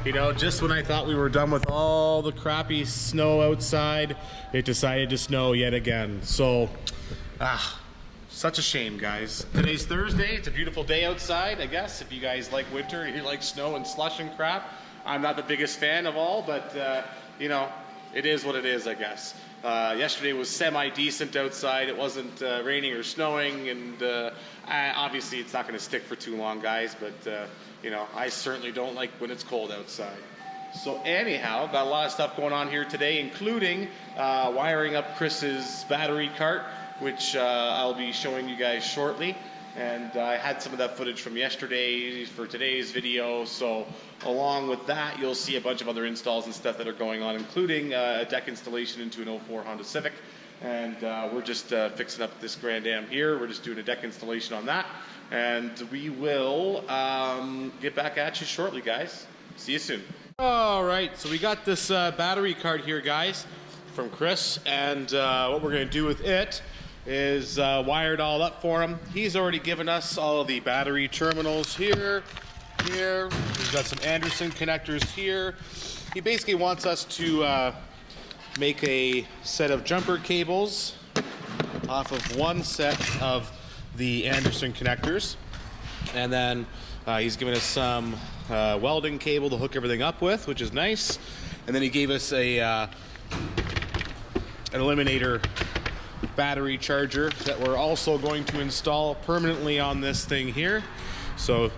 You know, just when I thought we were done with all the crappy snow outside, it decided to snow yet again. So, such a shame, guys. Today's Thursday. It's a beautiful day outside, I guess. If you guys like winter, you like snow and slush and crap. I'm not the biggest fan of all, but, you know, it is what it is, I guess. Yesterday was semi-decent outside. It wasn't raining or snowing, and obviously it's not going to stick for too long, guys, but you know, I certainly don't like when it's cold outside. So anyhow, got a lot of stuff going on here today, including wiring up Chris's battery cart, which I'll be showing you guys shortly. And I had some of that footage from yesterday for today's video, so along with that you'll see a bunch of other installs and stuff that are going on, including a deck installation into an 04 Honda Civic. And we're just fixing up this Grand Am here. We're just doing a deck installation on that, and we will get back at you shortly, guys. See you soon. All right, so we got this battery cart here, guys, from Chris, and what we're going to do with it is wired all up for him. He's already given us all of the battery terminals here. We've got some Anderson connectors here. He basically wants us to make a set of jumper cables off of one set of the Anderson connectors, and then he's given us some welding cable to hook everything up with, which is nice. And then he gave us a an eliminator battery charger that we're also going to install permanently on this thing here. So,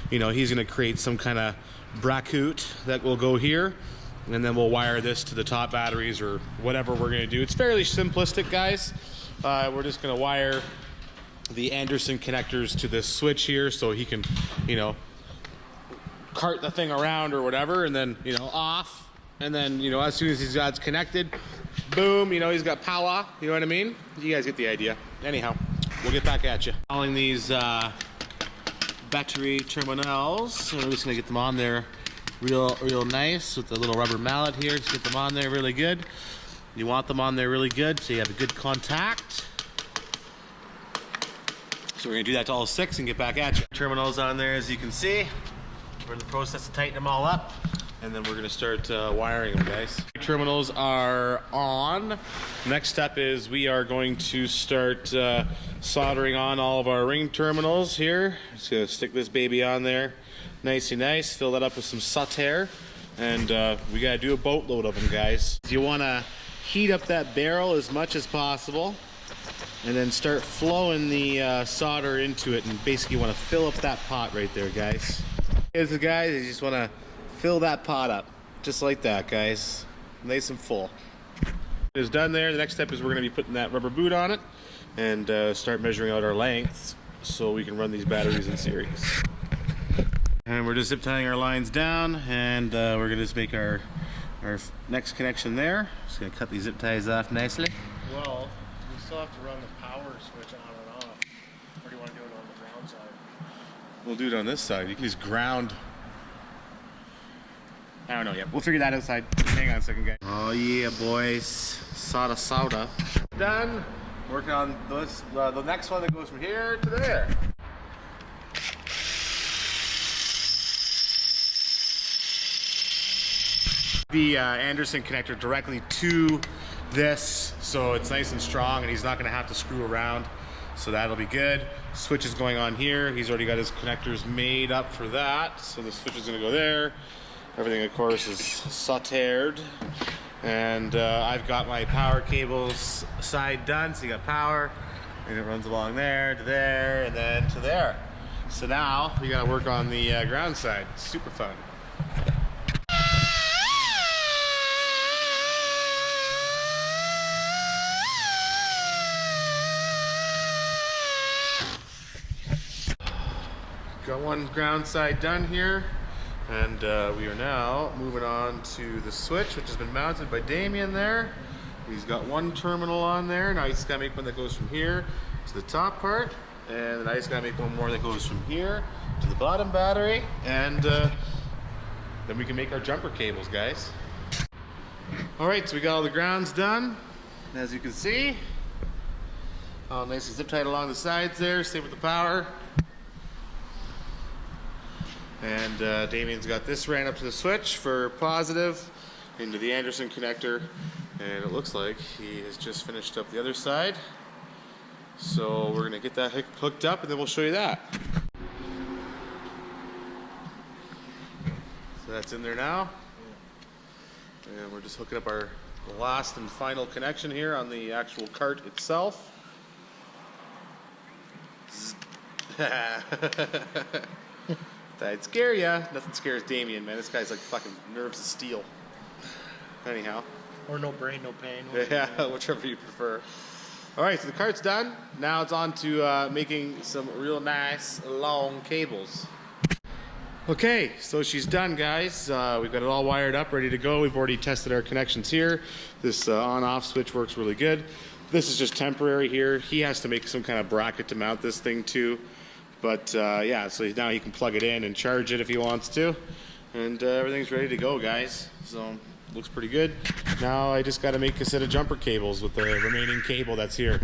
you know, he's going to create some kind of bracket that will go here, and then we'll wire this to the top batteries or whatever we're going to do. It's fairly simplistic, guys. We're just going to wire the Anderson connectors to this switch here so he can, you know, cart the thing around or whatever, and then, you know, off, and then, you know, as soon as he's got it connected, boom, you know, he's got power. You know what I mean? You guys get the idea. Anyhow, we'll get back at you. Installing these battery terminals, so we're just gonna get them on there real nice with the little rubber mallet here. Just get them on there really good. You want them on there really good so you have a good contact. So we're gonna do that to all 6 and get back at you. Terminals on there, as you can see. We're in the process of tightening them all up, and then we're gonna start wiring them, guys. Terminals are on. Next step is we are going to start soldering on all of our ring terminals here. Just gonna stick this baby on there, nice, fill that up with some solder, and we gotta do a boatload of them, guys. You wanna heat up that barrel as much as possible, and then start flowing the solder into it, and basically you wanna fill up that pot right there, guys. Here's the guys, you just wanna fill that pot up, just like that, guys. Nice and full. It's done there. The next step is we're going to be putting that rubber boot on it and start measuring out our lengths so we can run these batteries in series. And we're just zip tying our lines down, and we're going to just make our next connection there. Just going to cut these zip ties off nicely. Well, we still have to run the power switch on and off. Or do you want to do it on the ground side? We'll do it on this side. You can just ground. I don't know yet. We'll figure that outside. Hang on a second, guys. Oh yeah, boys. Soda. Done. Working on this, the next one that goes from here to there. The Anderson connector directly to this, so it's nice and strong, and he's not going to have to screw around. So that'll be good. Switch is going on here. He's already got his connectors made up for that. So the switch is going to go there. Everything, of course, is soldered, and I've got my power cables side done, so you got power, and it runs along there, to there, and then to there. So now we got to work on the ground side. Super fun. Got one ground side done here. And we are now moving on to the switch, which has been mounted by Damien there. He's got one terminal on there. Now he's got to make one that goes from here to the top part. And then I just got to make one more that goes from here to the bottom battery. And then we can make our jumper cables, guys. All right, so we got all the grounds done. And as you can see, all nice and zip tied along the sides there. Same with the power. And Damien's got this ran up to the switch for positive into the Anderson connector, and it looks like he has just finished up the other side. So we're gonna get that hooked up and then we'll show you that. So that's in there now. And we're just hooking up our last and final connection here on the actual cart itself. That'd scare ya. Nothing scares Damien, man. This guy's like fucking nerves of steel. Anyhow. Or no brain, no pain. Yeah, whichever you prefer. All right, so the cart's done. Now it's on to making some real nice long cables. Okay, so she's done, guys. We've got it all wired up, ready to go. We've already tested our connections here. This on-off switch works really good. This is just temporary here. He has to make some kind of bracket to mount this thing to. But yeah, so now he can plug it in and charge it if he wants to. And everything's ready to go, guys. So looks pretty good. Now I just got to make a set of jumper cables with the remaining cable that's here.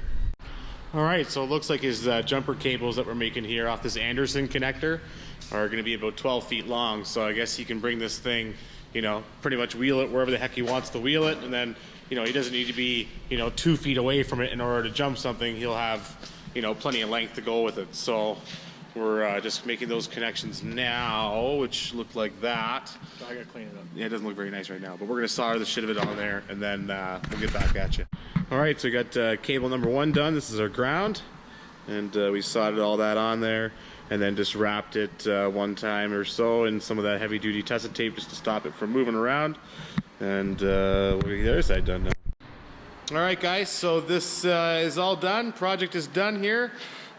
All right, so it looks like his jumper cables that we're making here off this Anderson connector are going to be about 12 feet long. So I guess he can bring this thing, you know, pretty much wheel it wherever the heck he wants to wheel it. And then, you know, he doesn't need to be, you know, 2 feet away from it in order to jump something. He'll have, you know, plenty of length to go with it. So we're just making those connections now, which look like that. I gotta clean it up. Yeah, it doesn't look very nice right now, but we're gonna solder the shit of it on there, and then we'll get back at you. All right, so we got cable number 1 done. This is our ground, and we soldered all that on there, and then just wrapped it 1 time or so in some of that heavy-duty tesselled tape just to stop it from moving around. And we'll get the other side done now. All right, guys, so this is all done. Project is done here.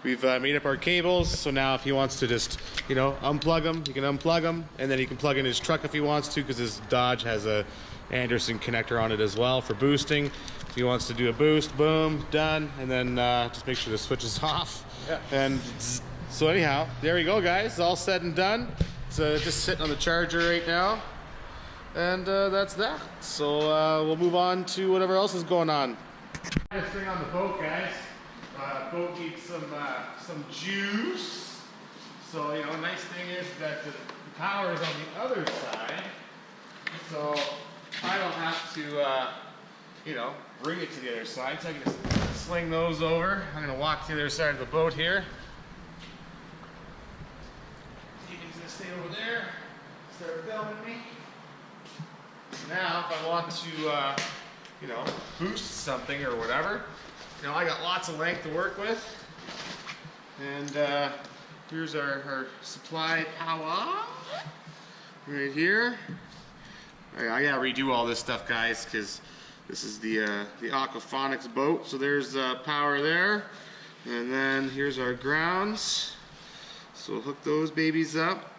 We've made up our cables, so now if he wants to just, you know, unplug them, he can unplug them, and then he can plug in his truck if he wants to, because his Dodge has a Anderson connector on it as well for boosting. If he wants to do a boost, boom, done, and then just make sure the switch is off. Yeah. And so anyhow, there you go, guys, all said and done. It's just sitting on the charger right now, and that's that. So we'll move on to whatever else is going on. This thing on the boat, guys. Boat needs some juice. So, you know, nice thing is that the power is on the other side. So I don't have to, you know, bring it to the other side. So I can just sling those over. I'm going to walk to the other side of the boat here. Steven's going to stay over there. Start filming me. Now, if I want to, you know, boost something or whatever, you know, I got lots of length to work with, and here's our supply power right here. I gotta redo all this stuff, guys, because this is the aquaponics boat. So there's power there, and then here's our grounds. So we'll hook those babies up.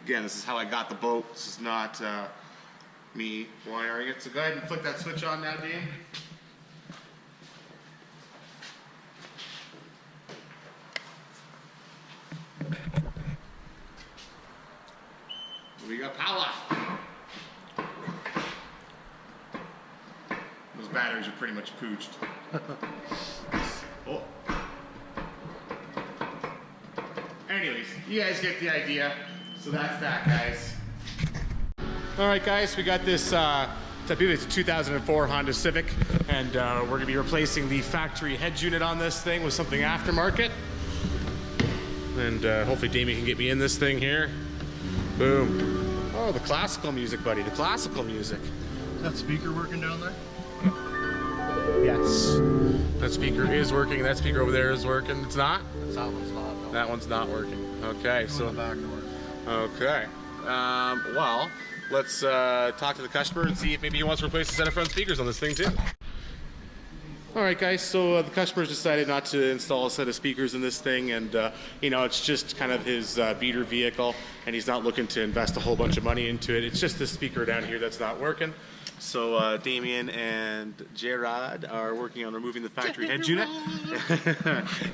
Again, this is how I got the boat. This is not me wiring it. So go ahead and flick that switch on now, Dean. We got power. Those batteries are pretty much pooched. Oh. Anyways, you guys get the idea. So that's that, guys. All right, guys, we got this, I believe it's a 2004 Honda Civic, and we're gonna be replacing the factory head unit on this thing with something aftermarket. And hopefully Damien can get me in this thing here. Boom. Oh, the classical music, buddy, the classical music. Is that speaker working down there? Yes. That speaker is working, that speaker over there is working. It's not? That one's not. No. That one's not working. Okay, so. The back door. Okay. Well, let's talk to the customer and see if maybe he wants to replace the set of front speakers on this thing too. All right, guys, so the customer's decided not to install a set of speakers in this thing, and you know, it's just kind of his beater vehicle, and he's not looking to invest a whole bunch of money into it. It's just this speaker down here that's not working. So Damien and Gerard are working on removing the factory head unit,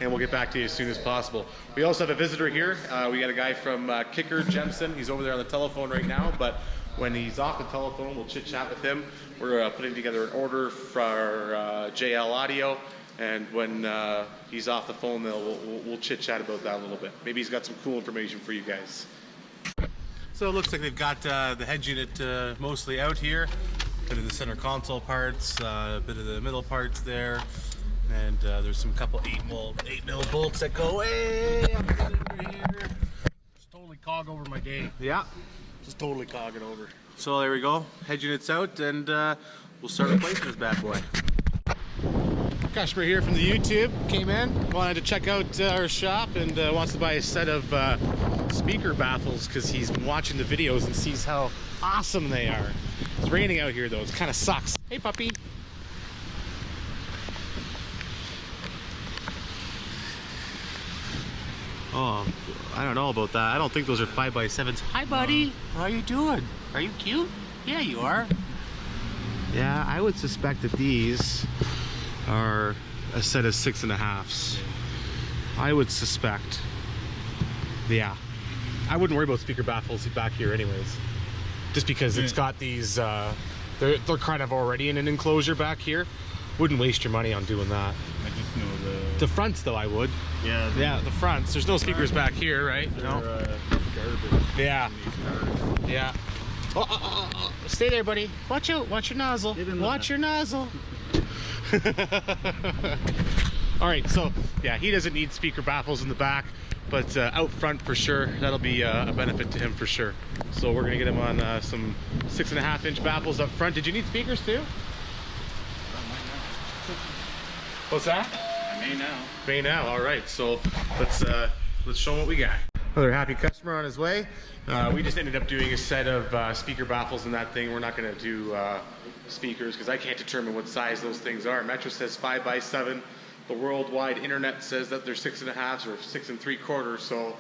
and we'll get back to you as soon as possible. We also have a visitor here. We got a guy from Kicker Jensen. He's over there on the telephone right now, but when he's off the telephone, we'll chit chat with him. We're putting together an order for JL Audio, And when he's off the phone, we'll chit chat about that a little bit. Maybe he's got some cool information for you guys. So it looks like they've got the head unit mostly out here. Bit of the center console parts, a bit of the middle parts there, and there's some couple 8 mil bolts that go way up under here. Just totally cog over my day. Yeah. Just totally cogging over. So there we go. Head unit's out, and we'll start replacing this bad boy. Customer here from the YouTube came in, wanted to check out our shop, and wants to buy a set of speaker baffles because he's been watching the videos and sees how awesome they are. It's raining out here though, it kind of sucks. Hey puppy. Oh, I don't know about that. I don't think those are 5x7s. Hi buddy, how are you doing? Are you cute? Yeah, you are. Yeah, I would suspect that these are a set of 6.5s. I would suspect. Yeah. I wouldn't worry about speaker baffles back here anyways. Just because it's got these, they're kind of already in an enclosure back here. Wouldn't waste your money on doing that. I just know The fronts though, I would. Yeah. Yeah, the fronts. There's no speakers back here, right? No. Garbage. Yeah. Yeah. Oh. Stay there, buddy. Watch out. Watch your nozzle. Watch your nozzle. All right, so yeah, he doesn't need speaker baffles in the back, but out front for sure, that'll be a benefit to him for sure. So we're gonna get him on some 6.5-inch baffles up front. Did you need speakers too? What's that? I may now. May now. All right, so let's show him what we got. Another happy customer on his way. We just ended up doing a set of speaker baffles in that thing. We're not going to do speakers because I can't determine what size those things are. Metro says 5x7. The worldwide internet says that they're 6.5s or 6 3/4. So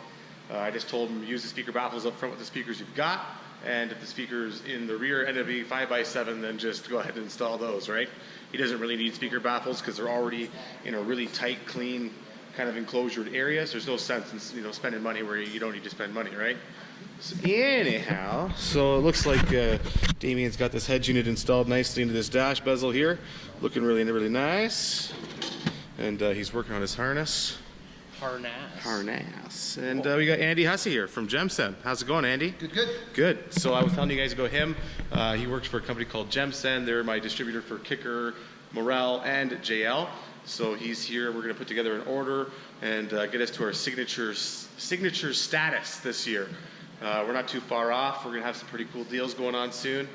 I just told him use the speaker baffles up front with the speakers you've got, and if the speakers in the rear end of a 5x7, then just go ahead and install those. Right? He doesn't really need speaker baffles because they're already in a really tight, clean kind of enclosured area. So there's no sense in spending money where you don't need to spend money, right? So anyhow, so it looks like Damien's got this head unit installed nicely into this dash bezel here, looking really nice. And he's working on his harness. Harness. And we got Andy Hussey here from Gemsen. How's it going, Andy? Good. So I was telling you guys about him. He works for a company called Gemsen. They're my distributor for Kicker, Morel, and JL. So he's here. We're going to put together an order and get us to our signature status this year. We're not too far off. We're going to have some pretty cool deals going on soon,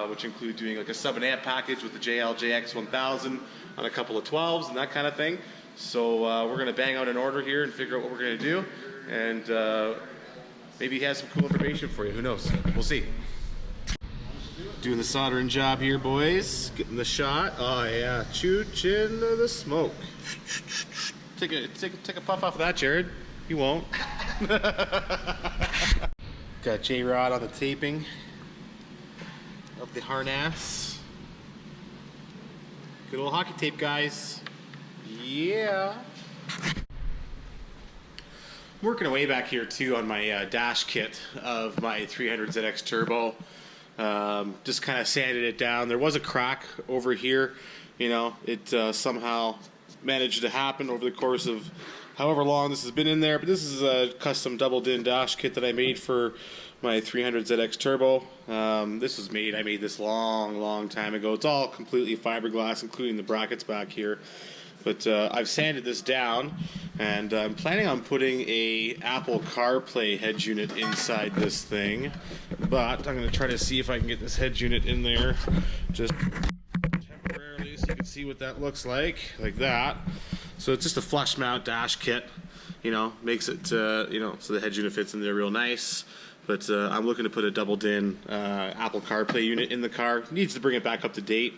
which include doing like a sub and amp package with the JL JX 1000 on a couple of 12s and that kind of thing. So we're going to bang out an order here and figure out what we're going to do, and maybe he has some cool information for you. Who knows? We'll see. Doing the soldering job here, boys. Getting the shot. Oh yeah, choo-chin the smoke. Take a puff off of that, Jared. You won't. Got J-Rod on the taping of the harness. Good old hockey tape, guys. Yeah. I'm working away back here too on my dash kit of my 300ZX Turbo. Just kind of sanded it down. There was a crack over here. It somehow managed to happen over the course of however long this has been in there. But this is a custom double din dash kit that I made for my 300ZX Turbo. I made this long time ago. It's all completely fiberglass, including the brackets back here. But I've sanded this down, and I'm planning on putting a Apple CarPlay head unit inside this thing. But I'm going to try to see if I can get this head unit in there just temporarily so you can see what that looks like that. So it's just a flush mount dash kit, makes it, so the head unit fits in there real nice. But I'm looking to put a double din Apple CarPlay unit in the car. Needs to bring it back up to date.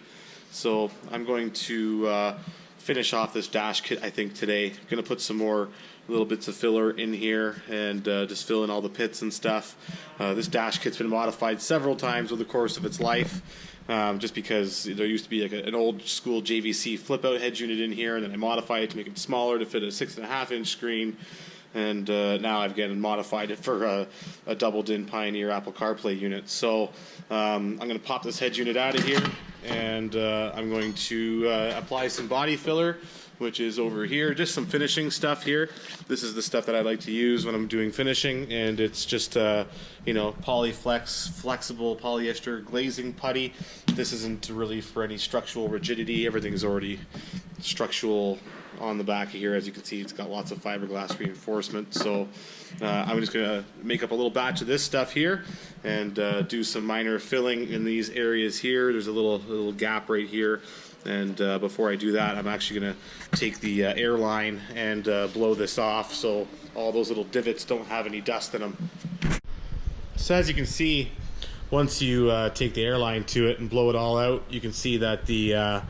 So I'm going to finish off this dash kit, I think, today. Going to put some more little bits of filler in here and just fill in all the pits and stuff. This dash kit's been modified several times over the course of its life, just because there used to be like an old school JVC flip out head unit in here, and then I modified it to make it smaller to fit a 6.5-inch screen. And now I've again modified it for a double din Pioneer Apple CarPlay unit. So I'm going to pop this head unit out of here, and I'm going to apply some body filler which is over here. Just some finishing stuff here. This is the stuff that I like to use when I'm doing finishing, and it's just you know, Polyflex flexible polyester glazing putty. This isn't really for any structural rigidity. Everything's already structural on the back of here. As you can see, it's got lots of fiberglass reinforcement. So I'm just gonna make up a little batch of this stuff here and do some minor filling in these areas here. There's a little gap right here. And before I do that, I'm actually going to take the airline and blow this off so all those little divots don't have any dust in them. So as you can see, once you take the airline to it and blow it all out, you can see that the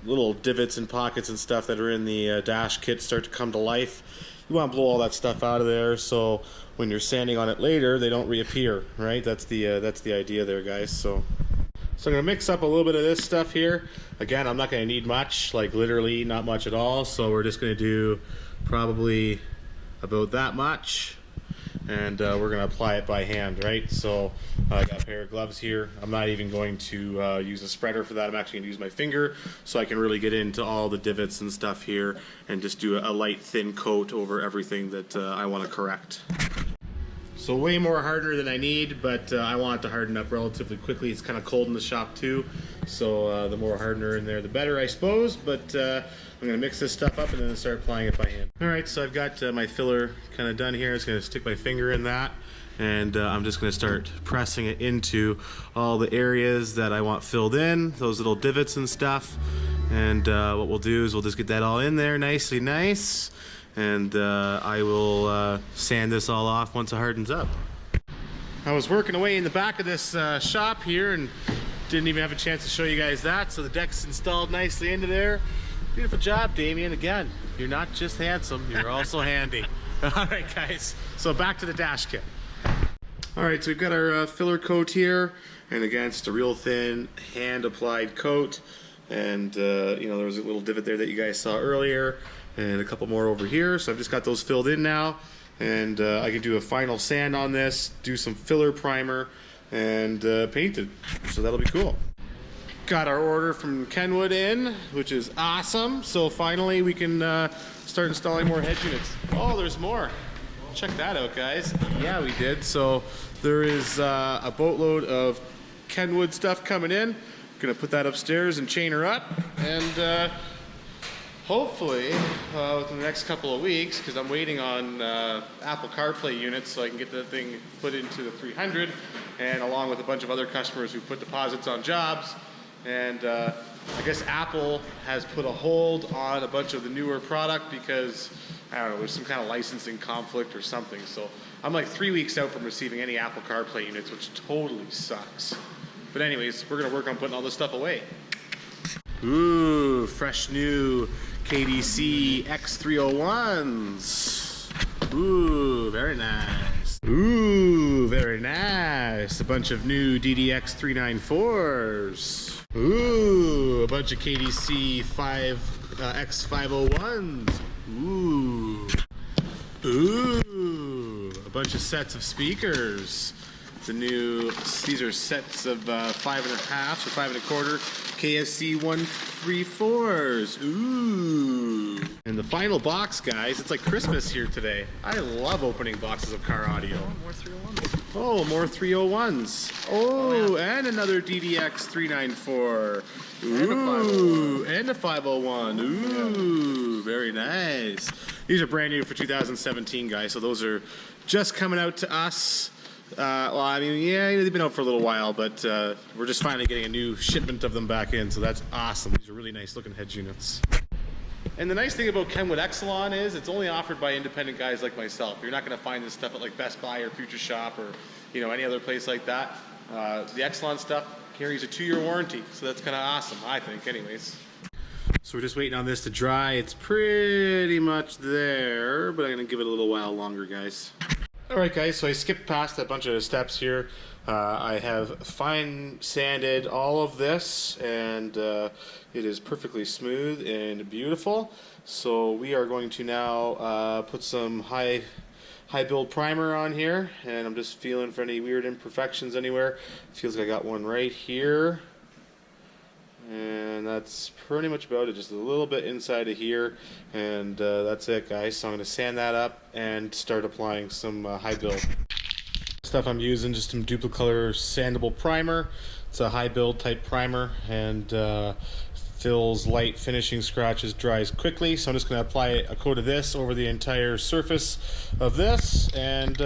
little divots and pockets and stuff that are in the dash kit start to come to life. You want to blow all that stuff out of there so when you're sanding on it later, they don't reappear, right? That's the idea there, guys. So I'm going to mix up a little bit of this stuff here. Again, I'm not going to need much, like literally not much at all. So we're just going to do probably about that much. And we're going to apply it by hand, right? So I got a pair of gloves here. I'm not even going to use a spreader for that. I'm actually going to use my finger so I can really get into all the divots and stuff here and just do a light thin coat over everything that I want to correct. So way more hardener than I need, but I want it to harden up relatively quickly. It's kind of cold in the shop too, so the more hardener in there, the better, I suppose. But I'm going to mix this stuff up and then start applying it by hand. All right, so I've got my filler kind of done here. I'm just going to stick my finger in that, and I'm just going to start pressing it into all the areas that I want filled in, those little divots and stuff. And what we'll do is we'll just get that all in there nicely nice. And I will sand this all off once it hardens up. I was working away in the back of this shop here and didn't even have a chance to show you guys that. So the deck's installed nicely into there. Beautiful job, Damien. Again, you're not just handsome, you're also handy. All right, guys, so back to the dash kit. All right, so we've got our filler coat here. And again, it's just a real thin hand-applied coat. And you know, there was a little divot there that you guys saw earlier. And a couple more over here. So I've just got those filled in now. And I can do a final sand on this, do some filler primer, and paint it. So that'll be cool. Got our order from Kenwood in, which is awesome. So finally we can start installing more head units. Oh, there's more. Check that out, guys. Yeah, we did. So there is a boatload of Kenwood stuff coming in. Gonna put that upstairs and chain her up. And hopefully, within the next couple of weeks, because I'm waiting on Apple CarPlay units so I can get the thing put into the 300, and along with a bunch of other customers who put deposits on jobs. And I guess Apple has put a hold on a bunch of the newer product because, I don't know, there's some kind of licensing conflict or something. So I'm like 3 weeks out from receiving any Apple CarPlay units, which totally sucks. But anyways, we're going to work on putting all this stuff away. Ooh, fresh new KDC X301s. Ooh, very nice. Ooh, very nice. A bunch of new DDX 394s. Ooh, a bunch of KDC X501s. Ooh. Ooh, a bunch of sets of speakers. These are sets of 5.5 or 5.25 KSC 134s. Ooh. And the final box, guys, it's like Christmas here today. I love opening boxes of car audio. Oh, more 301s. Oh, more 301s. Oh, yeah. And another DDX 394. Ooh, and a 501. Ooh, very nice. These are brand new for 2017, guys, so those are just coming out to us. Well, I mean, yeah, they've been out for a little while, but we're just finally getting a new shipment of them back in, so that's awesome. These are really nice looking head units. And the nice thing about Kenwood Exelon is it's only offered by independent guys like myself. You're not going to find this stuff at like Best Buy or Future Shop or, you know, any other place like that. The Exelon stuff carries a 2-year warranty, so that's kind of awesome, I think, anyways. So we're just waiting on this to dry. It's pretty much there, but I'm going to give it a little while longer, guys. Alright guys, so I skipped past a bunch of steps here. I have fine sanded all of this, and it is perfectly smooth and beautiful. So we are going to now put some high build primer on here, and I'm just feeling for any weird imperfections anywhere. Feels like I got one right here. And that's pretty much about it, just a little bit inside of here, and that's it, guys. So I'm going to sand that up and start applying some high build stuff. I'm using just some Duplicolor sandable primer. It's a high build type primer, and fills light finishing scratches, dries quickly. So I'm just going to apply a coat of this over the entire surface of this and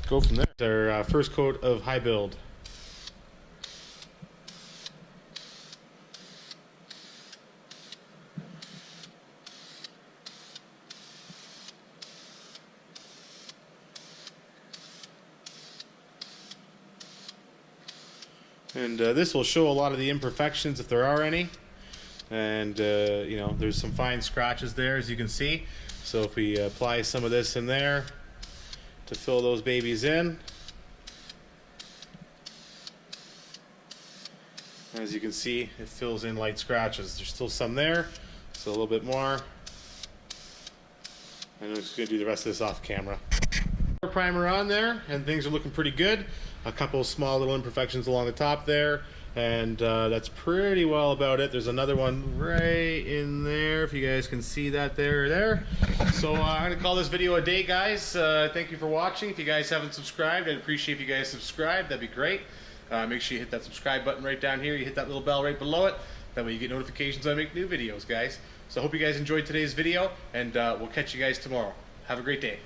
go from there. Our first coat of high build. And this will show a lot of the imperfections if there are any. And you know, there's some fine scratches there, as you can see. So if we apply some of this in there to fill those babies in, as you can see, it fills in light scratches. There's still some there, so a little bit more. And I'm just going to do the rest of this off camera. Primer on there, and things are looking pretty good. A couple of small little imperfections along the top there, and that's pretty well about it. There's another one right in there, if you guys can see that there. So I'm gonna call this video a day, guys. Thank you for watching. If you guys haven't subscribed, I'd appreciate if you guys subscribe. That'd be great. Make sure you hit that subscribe button right down here. You hit that little bell right below it. That way you get notifications when I make new videos, guys. So I hope you guys enjoyed today's video, and we'll catch you guys tomorrow. Have a great day.